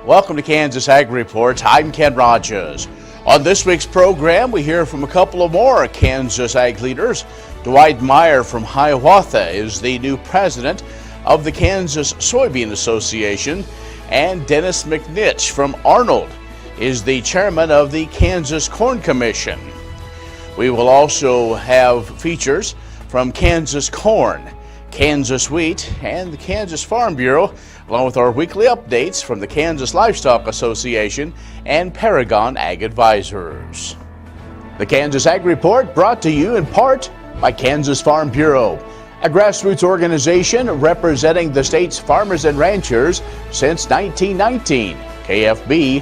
Welcome to Kansas Ag Reports. I'm Ken Rogers. On this week's program, we hear from a couple of more Kansas ag leaders. Dwight Meyer from Hiawatha is the new president of the Kansas Soybean Association, and Dennis McNinch from Arnold is the chairman of the Kansas Corn Commission. We will also have features from Kansas Corn, Kansas Wheat, and the Kansas Farm Bureau, along with our weekly updates from the Kansas Livestock Association and Paragon Ag Advisors. The Kansas Ag Report brought to you in part by Kansas Farm Bureau, a grassroots organization representing the state's farmers and ranchers since 1919, kfb.org.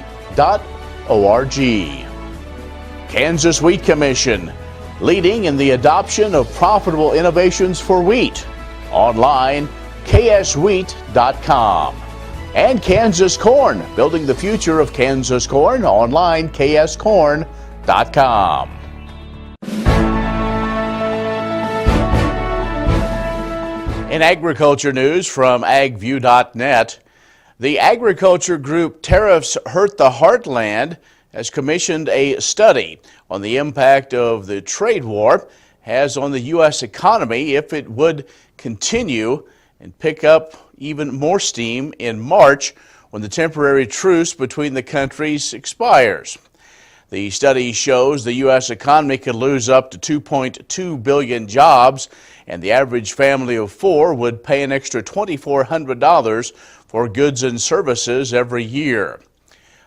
Kansas Wheat Commission, leading in the adoption of profitable innovations for wheat. Online, kswheat.com. And Kansas Corn, building the future of Kansas corn. Online, kscorn.com. In agriculture news from agview.net, the agriculture group Tariffs Hurt the Heartland has commissioned a study on the impact of the trade war has on the U.S. economy if it would continue and pick up even more steam in March when the temporary truce between the countries expires. The study shows the U.S. economy could lose up to 2.2 billion jobs, and the average family of four would pay an extra $2,400 for goods and services every year.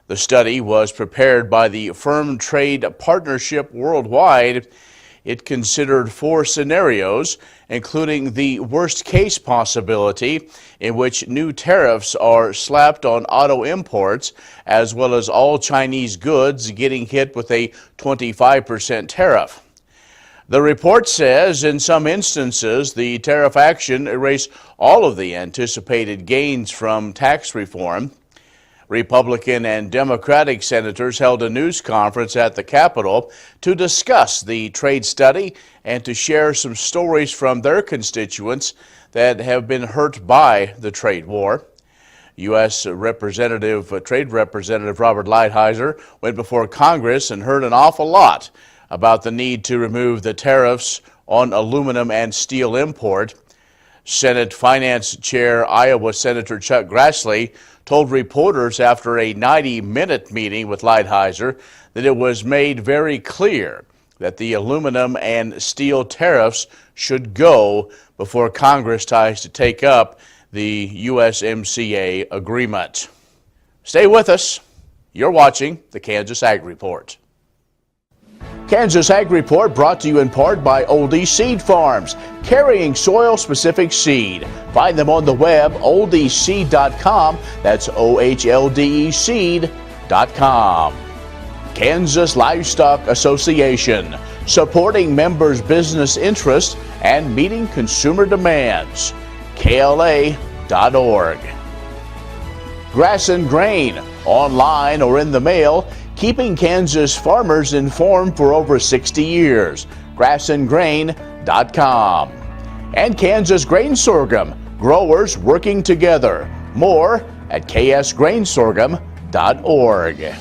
The study was prepared by the Firm Trade Partnership Worldwide. It considered four scenarios, including the worst-case possibility in which new tariffs are slapped on auto imports, as well as all Chinese goods getting hit with a 25% tariff. The report says in some instances the tariff action erased all of the anticipated gains from tax reform. Republican and Democratic senators held a news conference at the Capitol to discuss the trade study and to share some stories from their constituents that have been hurt by the trade war. U.S. Trade Representative Robert Lighthizer went before Congress and heard an awful lot about the need to remove the tariffs on aluminum and steel import. Senate Finance Chair Iowa Senator Chuck Grassley told reporters after a 90-minute meeting with Lighthizer that it was made very clear that the aluminum and steel tariffs should go before Congress tries to take up the USMCA agreement. Stay with us. You're watching the Kansas Ag Report. Kansas Ag Report brought to you in part by Oldie Seed Farms, carrying soil-specific seed. Find them on the web, oldeseed.com. That's OHLDE seed.com. Kansas Livestock Association, supporting members' business interests and meeting consumer demands. KLA.org. Grass and Grain, online or in the mail, keeping Kansas farmers informed for over 60 years. grassandgrain.com. And Kansas Grain Sorghum, growers working together. More at ksgrainsorghum.org.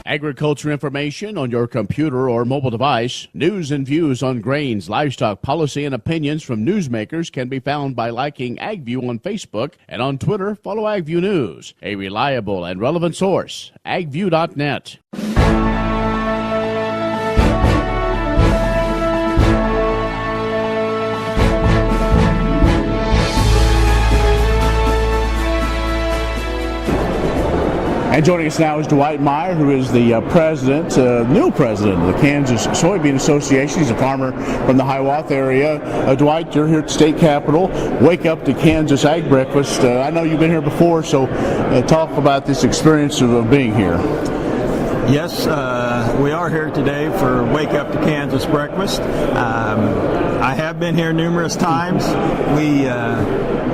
Agriculture information on your computer or mobile device. News and views on grains, livestock, policy, and opinions from newsmakers can be found by liking AgView on Facebook, and on Twitter, follow AgView News, a reliable and relevant source, agview.net. And joining us now is Dwight Meyer, who is the new president of the Kansas Soybean Association. He's a farmer from the Hiawatha area. Dwight, you're here at the state capitol. Wake up to Kansas Ag Breakfast. I know you've been here before, so talk about this experience of being here. Yes, we are here today for Wake Up to Kansas Breakfast. I have been here numerous times. We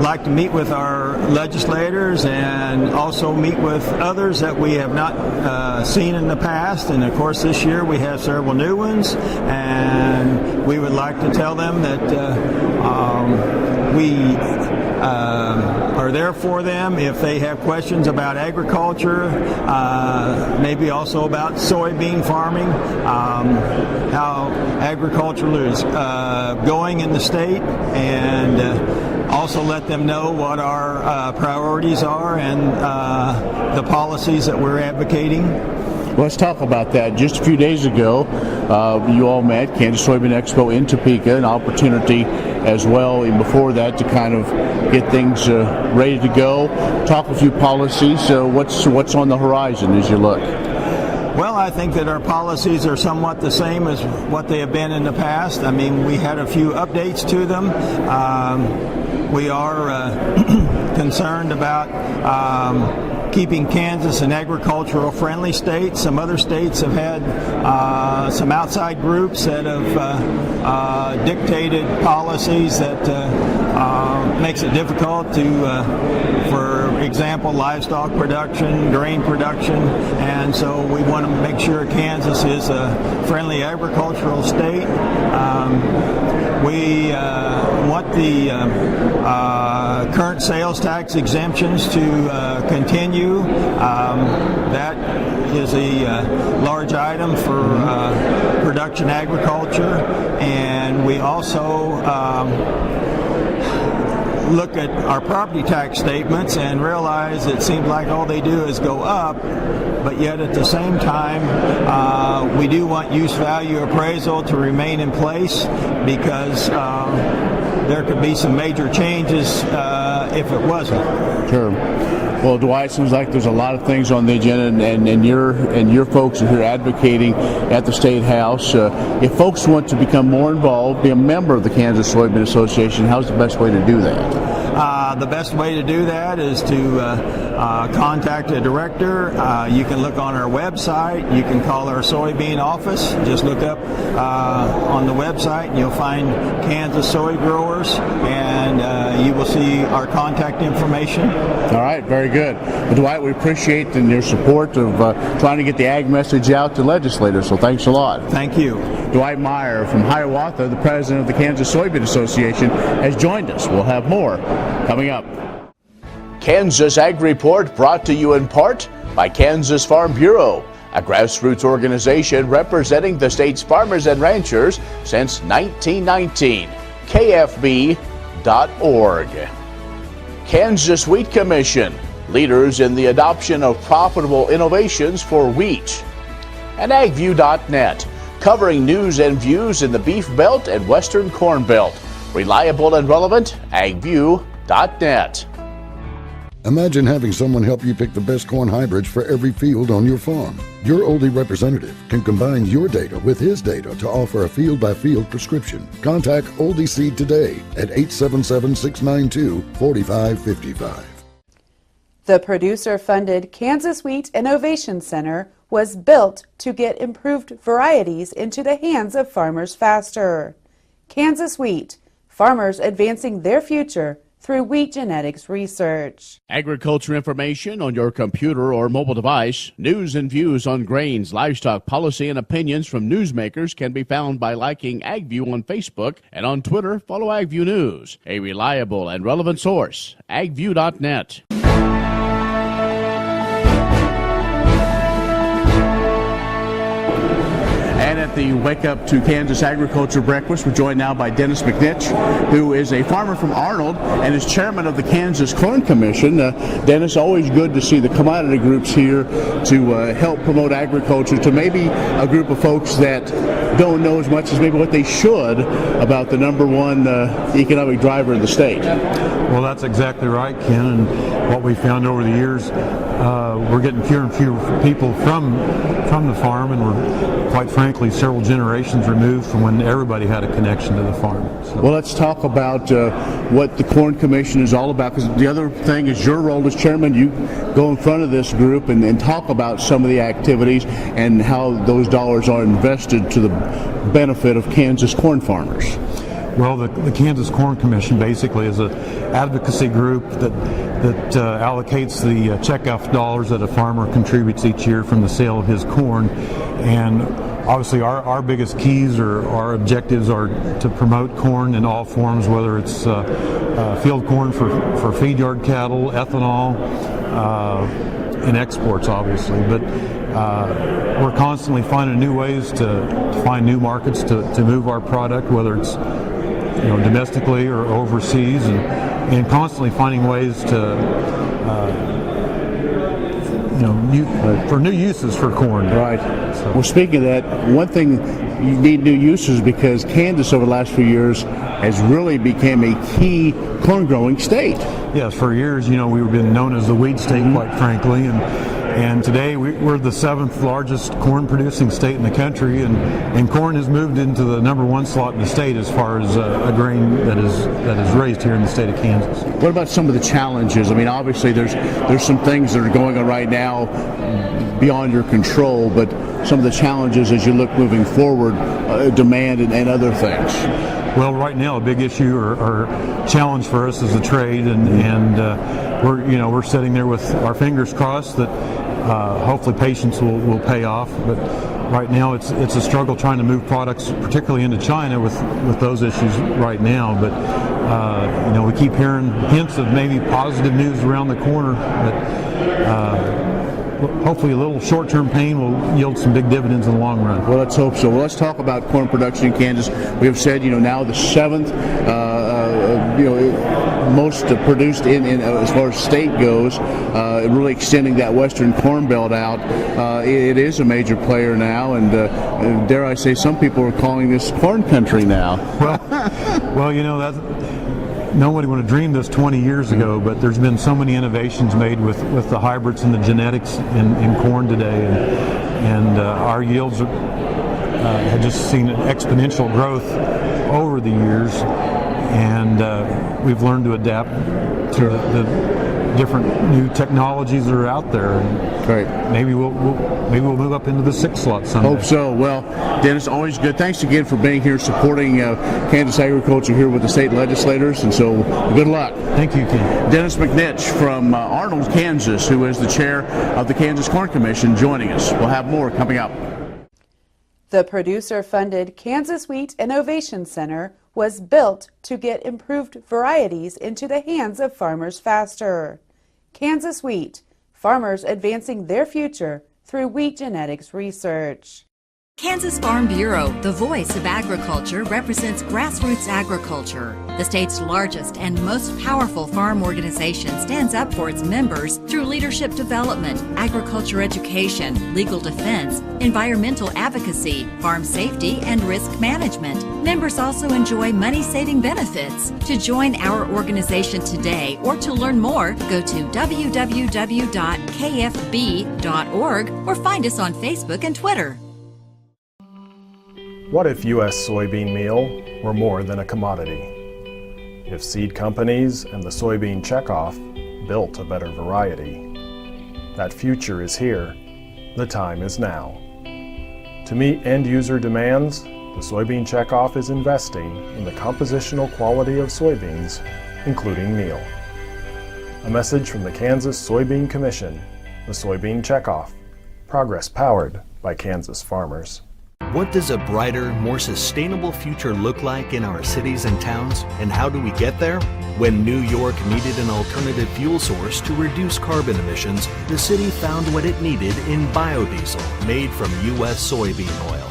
like to meet with our legislators and also meet with others that we have not seen in the past. And of course this year we have several new ones, and we would like to tell them that we are there for them if they have questions about agriculture, maybe also about soybean farming, how agriculture is going in the state, and also let them know what our priorities are and the policies that we're advocating. Let's talk about that. Just a few days ago, you all met, Kansas Soybean Expo in Topeka, an opportunity as well, and before that to kind of get things ready to go. Talk a few policies. What's on the horizon as you look? Well, I think that our policies are somewhat the same as what they have been in the past. I mean, we had a few updates to them. We are concerned about keeping Kansas an agricultural friendly state. Some other states have had some outside groups that have dictated policies that makes it difficult to, for example, livestock production, grain production, and so we want to make sure Kansas is a friendly agricultural state. We want the current sales tax exemptions to continue. That is a large item for production agriculture, and we also look at our property tax statements and realize it seems like all they do is go up, but yet at the same time we do want use value appraisal to remain in place, because there could be some major changes if it wasn't. Sure. Well, Dwight, it seems like there's a lot of things on the agenda, and your folks are here advocating at the State House. If folks want to become more involved, be a member of the Kansas Soybean Association, how's the best way to do that? The best way to do that is to contact a director. You can look on our website. You can call our soybean office. Just look up on the website and you'll find Kansas Soy Growers, and you will see our contact information. All right, very good. Well, Dwight, we appreciate your support of trying to get the ag message out to legislators, so thanks a lot. Thank you. Dwight Meyer from Hiawatha, the president of the Kansas Soybean Association, has joined us. We'll have more coming up. Kansas Ag Report brought to you in part by Kansas Farm Bureau, a grassroots organization representing the state's farmers and ranchers since 1919. KFB.org. Kansas Wheat Commission, leaders in the adoption of profitable innovations for wheat. And AgView.net, covering news and views in the Beef Belt and Western Corn Belt. Reliable and relevant, AgView.net. Imagine having someone help you pick the best corn hybrids for every field on your farm. Your Oldie representative can combine your data with his data to offer a field-by-field prescription. Contact Oldie Seed today at 877-692-4555. The producer-funded Kansas Wheat Innovation Center was built to get improved varieties into the hands of farmers faster. Kansas Wheat, farmers advancing their future through wheat genetics research. Agriculture information on your computer or mobile device. News and views on grains, livestock, policy, and opinions from newsmakers can be found by liking AgView on Facebook, and on Twitter, follow AgView News. A reliable and relevant source, AgView.net. And at the Wake Up to Kansas Agriculture Breakfast, we're joined now by Dennis McNinch, who is a farmer from Arnold and is chairman of the Kansas Corn Commission. Dennis, always good to see the commodity groups here to help promote agriculture to maybe a group of folks that don't know as much as maybe what they should about the number one economic driver in the state. Well, that's exactly right, Ken, and what we found over the years, we're getting fewer and fewer people from the farm, and we're, quite frankly, several generations removed from when everybody had a connection to the farm. So. Well, let's talk about what the Corn Commission is all about, because the other thing is your role as chairman. You go in front of this group and talk about some of the activities and how those dollars are invested to the benefit of Kansas corn farmers. Well, the Kansas Corn Commission basically is an advocacy group that allocates the checkoff dollars that a farmer contributes each year from the sale of his corn, and obviously our biggest keys or our objectives are to promote corn in all forms, whether it's field corn for feed yard cattle, ethanol, and exports, obviously. But we're constantly finding new ways to find new markets to move our product, whether it's domestically or overseas, and constantly finding ways to for new uses for corn. Right. So. Well, speaking of that, one thing you need new uses because Kansas over the last few years has really become a key corn growing state. Yes, for years, we've been known as the wheat state, quite frankly, and today we're the 7th largest corn producing state in the country, and corn has moved into the #1 slot in the state as far as a grain that is raised here in the state of Kansas. What about some of the challenges? I mean, obviously there's some things that are going on right now beyond your control, but some of the challenges as you look moving forward, demand and other things. Well, right now a big issue or challenge for us is the trade, and we're sitting there with our fingers crossed that hopefully patience will pay off. But right now it's a struggle trying to move products, particularly into China, with those issues right now. But we keep hearing hints of maybe positive news around the corner. But hopefully a little short-term pain will yield some big dividends in the long run. Well, let's hope so. Well, let's talk about corn production in Kansas. We have said, now the 7th, most produced in as far as state goes, really extending that western corn belt out. It is a major player now, and dare I say, some people are calling this corn country now. Well, that's. Nobody would have dreamed this 20 years ago, but there's been so many innovations made with the hybrids and the genetics in corn today, and our yields have just seen exponential growth over the years, and we've learned to adapt to the different new technologies that are out there. And great. Maybe we'll move up into the 6th slot someday. Hope so. Well, Dennis, always good. Thanks again for being here, supporting Kansas agriculture here with the state legislators, and so good luck. Thank you, Ken. Dennis McNinch from Arnold, Kansas, who is the chair of the Kansas Corn Commission, joining us. We'll have more coming up. The producer-funded Kansas Wheat Innovation Center was built to get improved varieties into the hands of farmers faster. Kansas Wheat, farmers advancing their future through wheat genetics research. Kansas Farm Bureau, the voice of agriculture, represents grassroots agriculture. The state's largest and most powerful farm organization stands up for its members through leadership development, agriculture education, legal defense, environmental advocacy, farm safety, and risk management. Members also enjoy money-saving benefits. To join our organization today or to learn more, go to www.kfb.org or find us on Facebook and Twitter. What if U.S. soybean meal were more than a commodity? If seed companies and the soybean checkoff built a better variety? That future is here. The time is now. To meet end-user demands, the soybean checkoff is investing in the compositional quality of soybeans, including meal. A message from the Kansas Soybean Commission, the Soybean Checkoff. Progress powered by Kansas farmers. What does a brighter, more sustainable future look like in our cities and towns, and how do we get there? When New York needed an alternative fuel source to reduce carbon emissions, the city found what it needed in biodiesel made from U.S. soybean oil.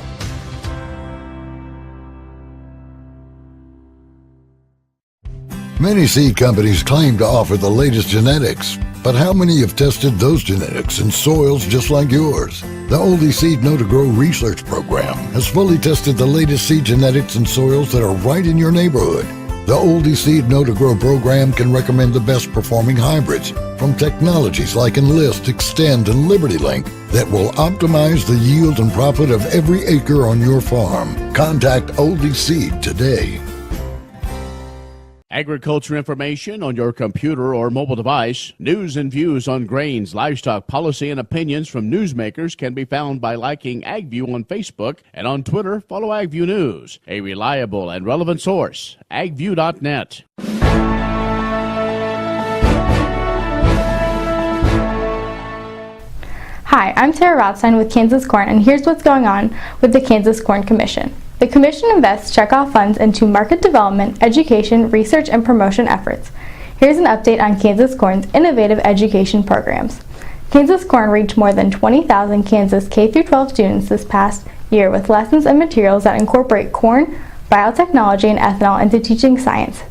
Many seed companies claim to offer the latest genetics, but how many have tested those genetics in soils just like yours? The Oldie Seed Know to Grow research program has fully tested the latest seed genetics in soils that are right in your neighborhood. The Oldie Seed Know to Grow program can recommend the best performing hybrids from technologies like Enlist, Extend, and LibertyLink that will optimize the yield and profit of every acre on your farm. Contact Oldie Seed today. Agriculture information on your computer or mobile device. News and views on grains, livestock, policy, and opinions from newsmakers can be found by liking AgView on Facebook, and on Twitter, follow AgView News, a reliable and relevant source. agview.net. Hi, Hi, I'm Tara Rothstein with Kansas Corn, and here's what's going on with the Kansas Corn Commission. The Commission invests checkoff funds into market development, education, research, and promotion efforts. Here's an update on Kansas Corn's innovative education programs. Kansas Corn reached more than 20,000 Kansas K-12 students this past year with lessons and materials that incorporate corn, biotechnology, and ethanol into teaching science.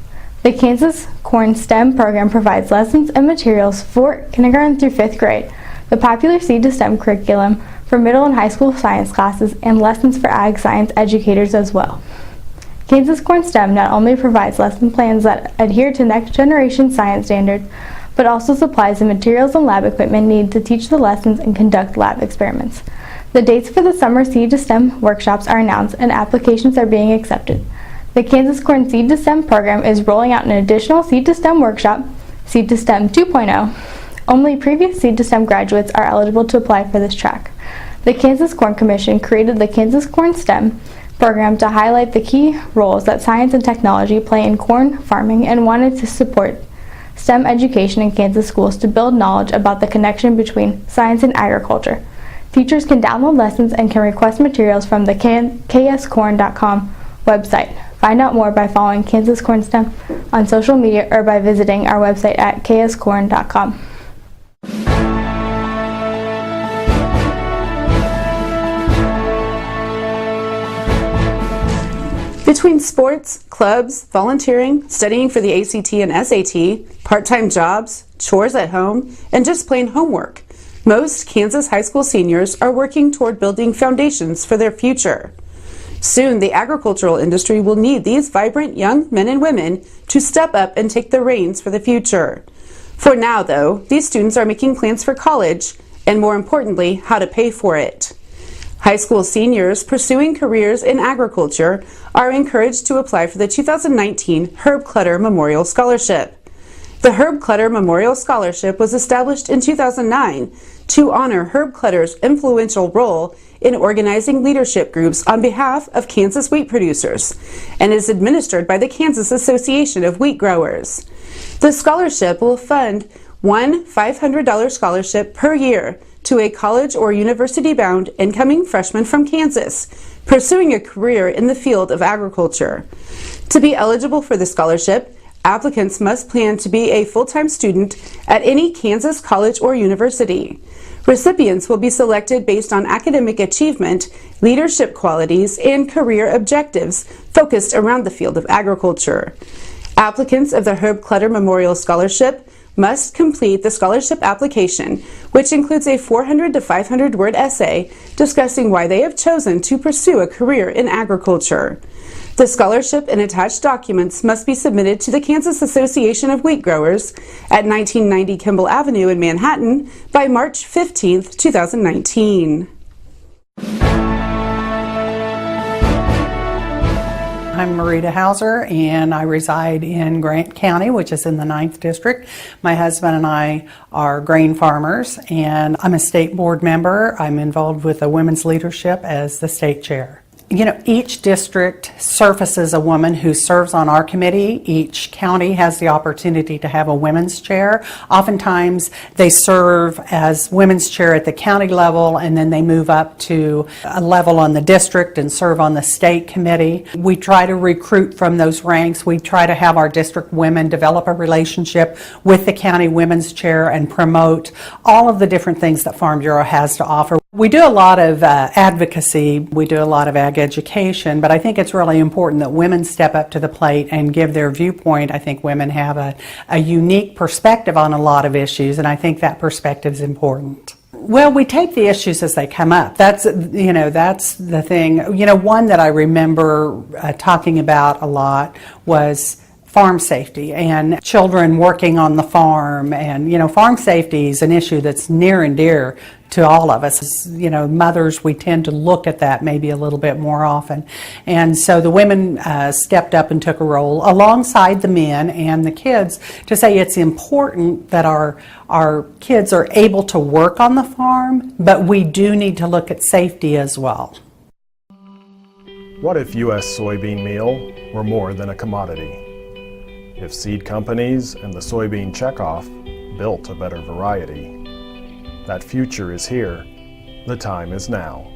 The Kansas Corn STEM program provides lessons and materials for kindergarten through 5th grade, the popular Seed to STEM curriculum for middle and high school science classes, and lessons for ag science educators as well. Kansas Corn STEM not only provides lesson plans that adhere to next generation science standards, but also supplies the materials and lab equipment needed to teach the lessons and conduct lab experiments. The dates for the summer Seed to STEM workshops are announced and applications are being accepted. The Kansas Corn Seed to STEM program is rolling out an additional Seed to STEM workshop, Seed to STEM 2.0. Only previous Seed to STEM graduates are eligible to apply for this track. The Kansas Corn Commission created the Kansas Corn STEM program to highlight the key roles that science and technology play in corn farming and wanted to support STEM education in Kansas schools to build knowledge about the connection between science and agriculture. Teachers can download lessons and can request materials from the kscorn.com website. Find out more by following Kansas Corn STEM on social media or by visiting our website at kscorn.com. Between sports, clubs, volunteering, studying for the ACT and SAT, part-time jobs, chores at home, and just plain homework, most Kansas high school seniors are working toward building foundations for their future. Soon, the agricultural industry will need these vibrant young men and women to step up and take the reins for the future. For now, though, these students are making plans for college, and more importantly, how to pay for it. High school seniors pursuing careers in agriculture are encouraged to apply for the 2019 Herb Clutter Memorial Scholarship. The Herb Clutter Memorial Scholarship was established in 2009 to honor Herb Clutter's influential role in organizing leadership groups on behalf of Kansas wheat producers and is administered by the Kansas Association of Wheat Growers. The scholarship will fund one $500 scholarship per year to a college or university-bound incoming freshman from Kansas pursuing a career in the field of agriculture. To be eligible for the scholarship, applicants must plan to be a full-time student at any Kansas college or university. Recipients will be selected based on academic achievement, leadership qualities, and career objectives focused around the field of agriculture. Applicants of the Herb Clutter Memorial Scholarship must complete the scholarship application, which includes a 400 to 500 word essay discussing why they have chosen to pursue a career in agriculture. The scholarship and attached documents must be submitted to the Kansas Association of Wheat Growers at 1990 Kimball Avenue in Manhattan by March 15, 2019. I'm Marita Hauser, and I reside in Grant County, which is in the 9th District. My husband and I are grain farmers, and I'm a state board member. I'm involved with the women's leadership as the state chair. You know, each district surfaces a woman who serves on our committee. Each county has the opportunity to have a women's chair. Oftentimes they serve as women's chair at the county level, and then they move up to a level on the district and serve on the state committee. We try to recruit from those ranks. We try to have our district women develop a relationship with the county women's chair and promote all of the different things that Farm Bureau has to offer. We do a lot of advocacy, we do a lot of ag education, but I think it's really important that women step up to the plate and give their viewpoint. I think women have a unique perspective on a lot of issues, and I think that perspective is important. Well, we take the issues as they come up. That's the thing. One that I remember talking about a lot was farm safety and children working on the farm. And, farm safety is an issue that's near and dear to all of us. Mothers, we tend to look at that maybe a little bit more often. And so the women stepped up and took a role alongside the men and the kids to say it's important that our kids are able to work on the farm, but we do need to look at safety as well. What if U.S. soybean meal were more than a commodity? If seed companies and the soybean checkoff built a better variety? That future is here The time is now.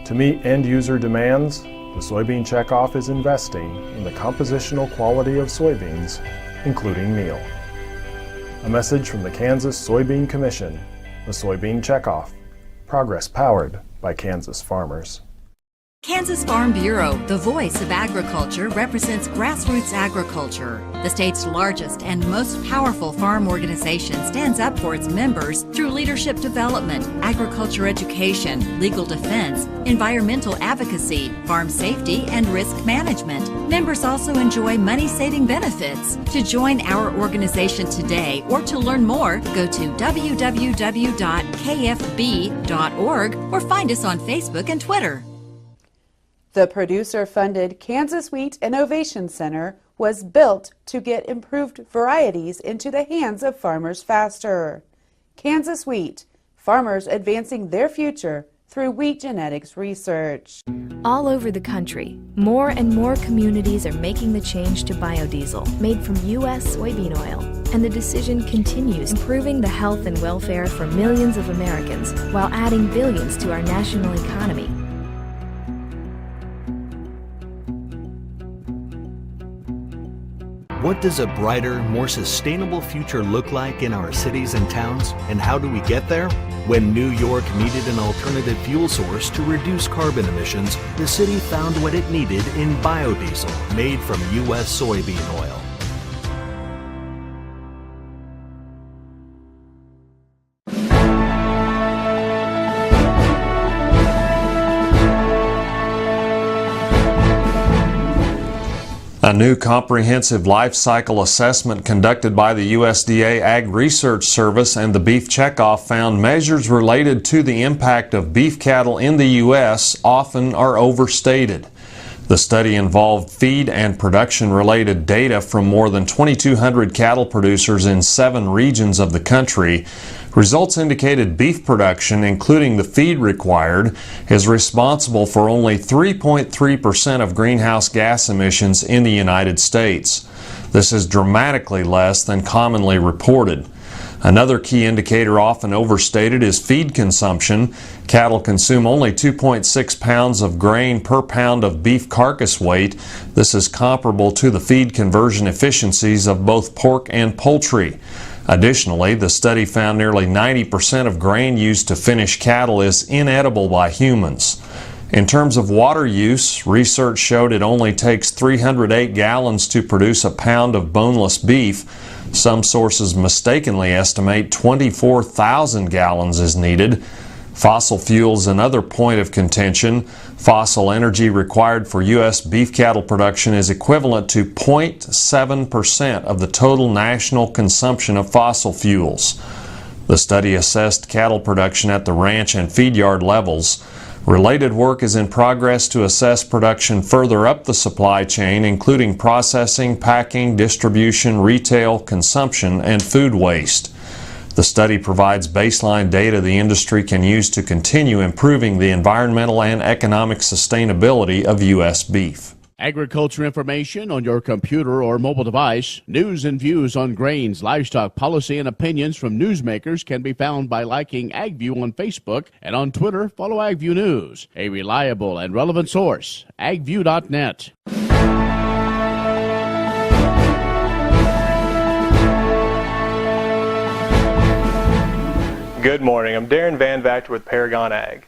To meet end-user demands, the Soybean Checkoff is investing in the compositional quality of soybeans, including meal. A message from the Kansas Soybean Commission, the Soybean Checkoff, progress powered by Kansas farmers. Kansas Farm Bureau, the voice of agriculture, represents grassroots agriculture. The state's largest and most powerful farm organization stands up for its members through leadership development, agriculture education, legal defense, environmental advocacy, farm safety, and risk management. Members also enjoy money-saving benefits. To join our organization today or to learn more, go to www.kfb.org or find us on Facebook and Twitter. The producer-funded Kansas Wheat Innovation Center was built to get improved varieties into the hands of farmers faster. Kansas Wheat, farmers advancing their future through wheat genetics research. All over the country, more and more communities are making the change to biodiesel made from U.S. soybean oil. And the decision continues, improving the health and welfare for millions of Americans while adding billions to our national economy. What does a brighter, more sustainable future look like in our cities and towns, and how do we get there? When New York needed an alternative fuel source to reduce carbon emissions, the city found what it needed in biodiesel made from U.S. soybean oil. A new comprehensive life cycle assessment conducted by the USDA Ag Research Service and the Beef Checkoff found measures related to the impact of beef cattle in the U.S. often are overstated. The study involved feed and production-related data from more than 2,200 cattle producers in 7 regions of the country. Results indicated beef production, including the feed required, is responsible for only 3.3% of greenhouse gas emissions in the United States. This is dramatically less than commonly reported. Another key indicator often overstated is feed consumption. Cattle consume only 2.6 pounds of grain per pound of beef carcass weight. This is comparable to the feed conversion efficiencies of both pork and poultry. Additionally, the study found nearly 90% of grain used to finish cattle is inedible by humans. In terms of water use, research showed it only takes 308 gallons to produce a pound of boneless beef. Some sources mistakenly estimate 24,000 gallons is needed. Fossil fuels, another point of contention. Fossil energy required for U.S. beef cattle production is equivalent to 0.7% of the total national consumption of fossil fuels. The study assessed cattle production at the ranch and feed yard levels. Related work is in progress to assess production further up the supply chain, including processing, packing, distribution, retail, consumption, and food waste. The study provides baseline data the industry can use to continue improving the environmental and economic sustainability of U.S. beef. Agriculture information on your computer or mobile device. News and views on grains, livestock, policy, and opinions from newsmakers can be found by liking AgView on Facebook, and on Twitter, follow AgView News. A reliable and relevant source, agview.net. Good morning. I'm Darren Van Vactor with Paragon Ag.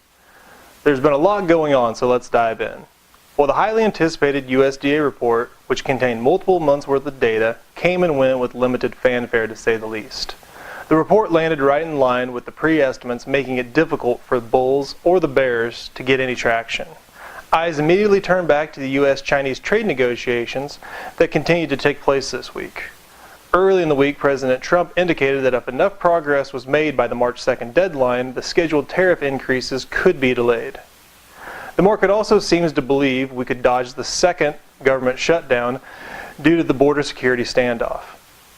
There's been a lot going on, so let's dive in. Well, the highly anticipated USDA report, which contained multiple months' worth of data, came and went with limited fanfare, to say the least. The report landed right in line with the pre-estimates, making it difficult for the bulls or the bears to get any traction. Eyes immediately turned back to the U.S.-Chinese trade negotiations that continued to take place this week. Early in the week, President Trump indicated that if enough progress was made by the March 2nd deadline, the scheduled tariff increases could be delayed. The market also seems to believe we could dodge the second government shutdown due to the border security standoff.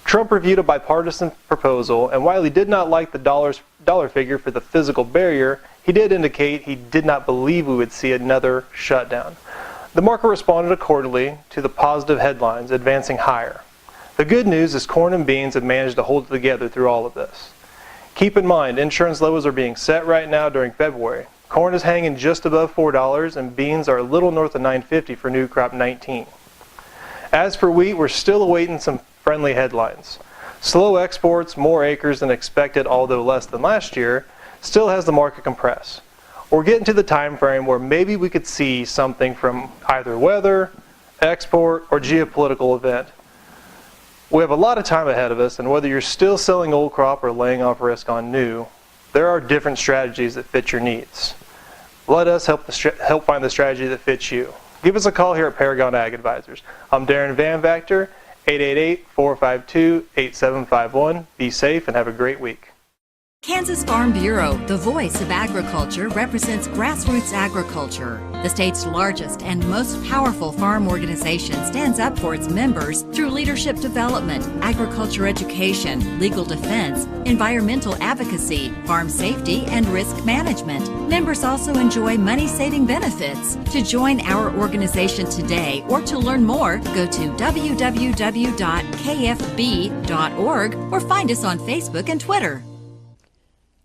Trump reviewed a bipartisan proposal, and while he did not like the dollar figure for the physical barrier, he did indicate he did not believe we would see another shutdown. The market responded accordingly to the positive headlines, advancing higher. The good news is corn and beans have managed to hold it together through all of this. Keep in mind, insurance levels are being set right now during February. Corn is hanging just above $4 and beans are a little north of $9.50 for new crop 19. As for wheat, we're still awaiting some friendly headlines. Slow exports, more acres than expected, although less than last year, still has the market compressed. We're getting to the time frame where maybe we could see something from either weather, export, or geopolitical event. We have a lot of time ahead of us, and whether you're still selling old crop or laying off risk on new, there are different strategies that fit your needs. Let us help find the strategy that fits you. Give us a call here at Paragon Ag Advisors. I'm Darren Van Vactor, 888-452-8751. Be safe and have a great week. Kansas Farm Bureau, the voice of agriculture, represents grassroots agriculture. The state's largest and most powerful farm organization stands up for its members through leadership development, agriculture education, legal defense, environmental advocacy, farm safety, and risk management. Members also enjoy money-saving benefits. To join our organization today or to learn more, go to www.kfb.org or find us on Facebook and Twitter.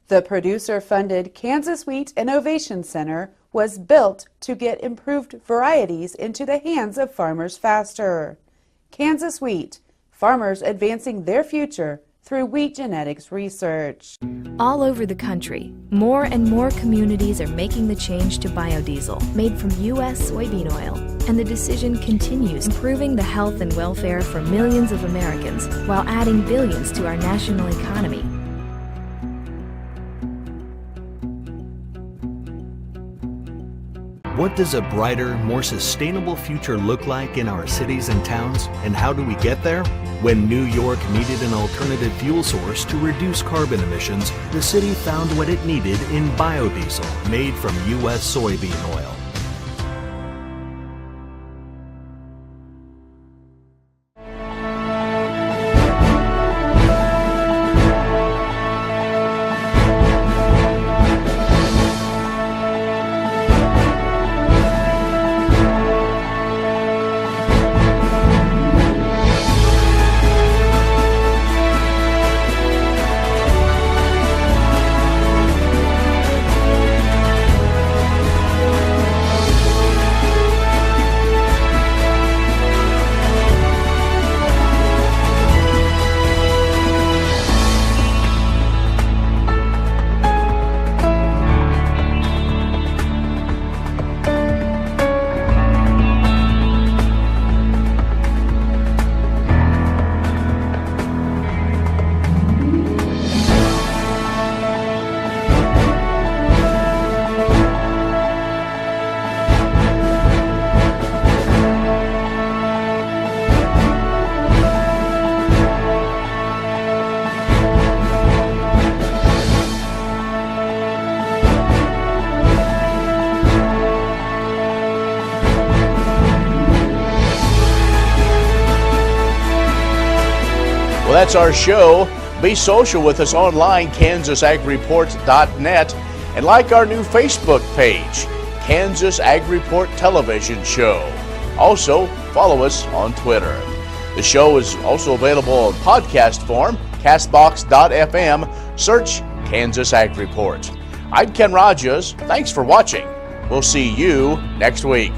The producer-funded Kansas Wheat Innovation Center was built to get improved varieties into the hands of farmers faster. Kansas Wheat, farmers advancing their future through wheat genetics research. All over the country, more and more communities are making the change to biodiesel, made from U.S. soybean oil. And the decision continues, improving the health and welfare for millions of Americans while adding billions to our national economy. What does a brighter, more sustainable future look like in our cities and towns, and how do we get there? When New York needed an alternative fuel source to reduce carbon emissions, the city found what it needed in biodiesel, made from U.S. soybean oil. Well, that's our show. Be social with us online, KansasAgReport.net, and like our new Facebook page, Kansas Ag Report Television Show. Also, follow us on Twitter. The show is also available in podcast form, castbox.fm. Search Kansas Ag Report. I'm Ken Rogers. Thanks for watching. We'll see you next week.